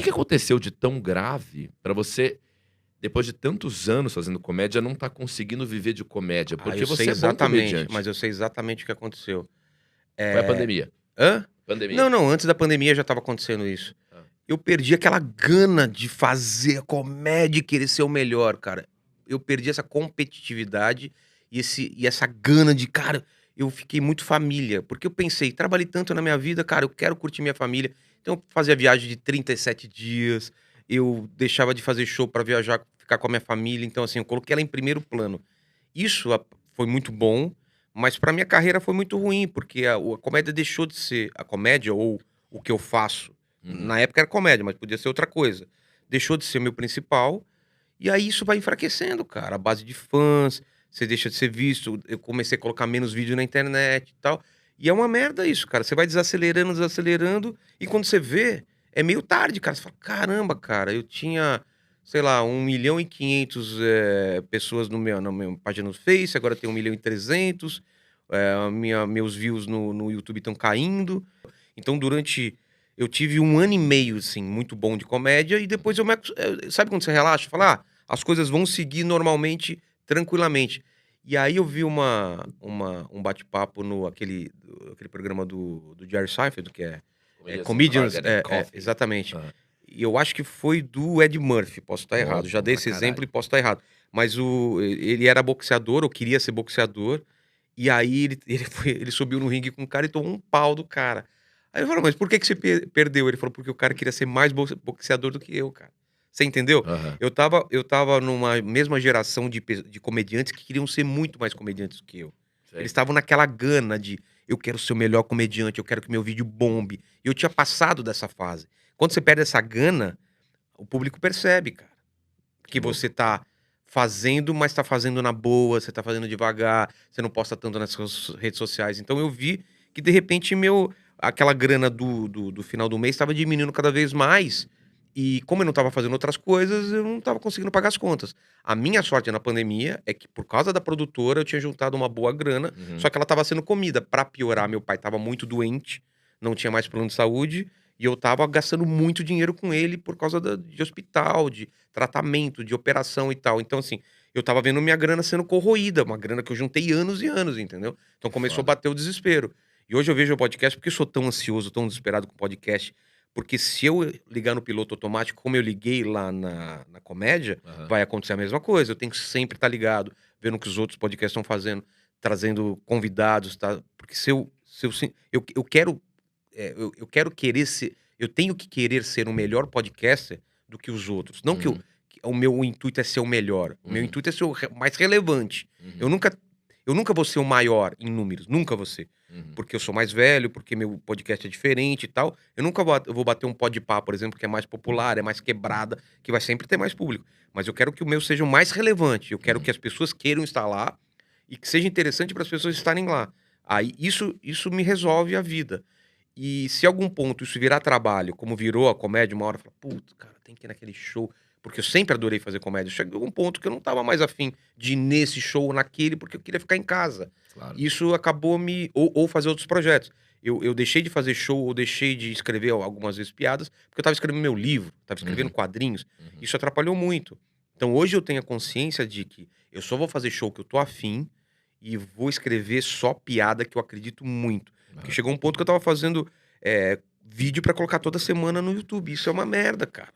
que aconteceu de tão grave pra você, depois de tantos anos fazendo comédia, não tá conseguindo viver de comédia? Porque Eu sei você é bom exatamente, comediante. mas eu sei exatamente o que aconteceu. Foi a Eh pandemia? hã? Pandemia. Não, não, antes da pandemia já estava acontecendo isso. Hã. Eu perdi aquela gana de fazer comédia e querer ser o melhor, cara. Eu perdi essa competitividade e essa gana de cara, eu fiquei muito família, porque eu pensei: "Trabalhei tanto na minha vida, cara, eu quero curtir minha família". Então eu fazia viagem de 37 dias, eu deixava de fazer show pra viajar, ficar com a minha família, então assim, eu coloquei ela em primeiro plano. Isso foi muito bom, mas pra minha carreira foi muito ruim, porque a comédia deixou de ser a comédia ou o que eu faço. Uhum. Na época era comédia, mas podia ser outra coisa. Deixou de ser meu principal, e aí isso vai enfraquecendo, cara. A base de fãs, você deixa de ser visto. Eu comecei a colocar menos vídeo na internet e tal. E é uma merda isso, cara. Você vai desacelerando, desacelerando, e quando você vê, é meio tarde, cara. Você fala: "Caramba, cara, eu tinha, sei lá, 1.500.000 pessoas no meu na minha página no Face, agora tem 1.300.000, meus views no YouTube estão caindo". Então eu tive 1 ano e meio, assim, muito bom de comédia e depois Uhum. sabe quando você relaxa? Fala: as coisas vão seguir normalmente, tranquilamente". E aí eu vi um bate-papo no aquele programa do Jerry Seinfeld, que é Comedians in Cars Comedians, Getting Coffee. exatamente. Hã. E eu acho que foi do Ed Murphy, posso estar errado, Nossa, já bom dei pra esse exemplo caralho. e posso estar errado. Mas ele era boxeador ou queria ser boxeador, e aí ele subiu no ringue com o cara e tomou um pau do cara. Aí eu falo: "Mas por que que você perdeu?" Ele falou: "Porque o cara queria ser mais boxeador do que eu, cara". Você entendeu? Aham. Eu estava numa mesma geração de comediantes que queriam ser muito mais comediantes do que eu. Eles Sei. estavam naquela gana de: "Eu quero ser o melhor comediante, eu quero que meu vídeo bombe". E eu tinha passado dessa fase. Quando você perde essa gana, o público percebe, cara, Que que você louco. tá fazendo, mas tá fazendo na boa, você tá fazendo devagar, você não posta tanto nas suas redes sociais. Então eu vi que de repente aquela grana do final do mês estava diminuindo cada vez mais, e como eu não estava fazendo outras coisas, eu não estava conseguindo pagar as contas. A minha sorte na pandemia é que por causa da produtora eu tinha juntado uma boa grana, só Uhum. que ela estava sendo comida. Pra piorar, meu pai estava muito doente, não tinha mais plano de saúde, e eu estava gastando muito dinheiro com ele por causa de hospital, de tratamento, de operação e tal. Então, assim, eu estava vendo minha grana sendo corroída, uma grana que eu juntei anos e anos, entendeu? Então começou a Foda. bater o desespero. E hoje eu vejo o podcast porque eu sou tão ansioso, tão desesperado com o podcast, porque se eu ligar no piloto automático, como eu liguei lá na comédia, Aham. vai acontecer a mesma coisa. Eu tenho que sempre estar ligado, vendo o que os outros podcasts estão fazendo, trazendo convidados, tá? Porque se eu, sim- eu quero eu quero querer ser eu tenho que querer ser um melhor podcaster do que os outros. Não Uhum. que o meu intuito é ser o melhor, o meu Uhum. intuito é ser o mais relevante. Eu Uhum. nunca eu nunca vou ser o maior em números, nunca vou ser. Uhum. Porque eu sou mais velho, porque meu podcast é diferente e tal. Eu nunca vou bater um Podpah, por exemplo, que é mais popular, é mais quebrada, que vai sempre ter mais público. Mas eu quero que o meu seja o mais relevante, eu quero Uhum. que as pessoas queiram estar lá e que seja interessante para as pessoas estarem lá. Aí isso me resolve a vida. E se algum ponto isso virar trabalho, como virou a comédia, uma hora fala: "Puta, cara, tem que ir naquele show", porque eu sempre adorei fazer comédia. Chegou um ponto que eu não estava mais afim de ir nesse show ou naquele, porque eu queria ficar em casa. Claro. Isso acabou me ou fazer outros projetos. Eu deixei de fazer show ou deixei de escrever algumas vezes piadas, porque eu estava escrevendo meu livro, estava escrevendo Uhum. quadrinhos. Uhum. Isso atrapalhou muito. Então hoje eu tenho a consciência de que eu só vou fazer show que eu tô afim e vou escrever só piada que eu acredito muito. Porque Aham. chegou um ponto que eu estava fazendo vídeo pra colocar toda semana no YouTube. Isso é uma merda, cara.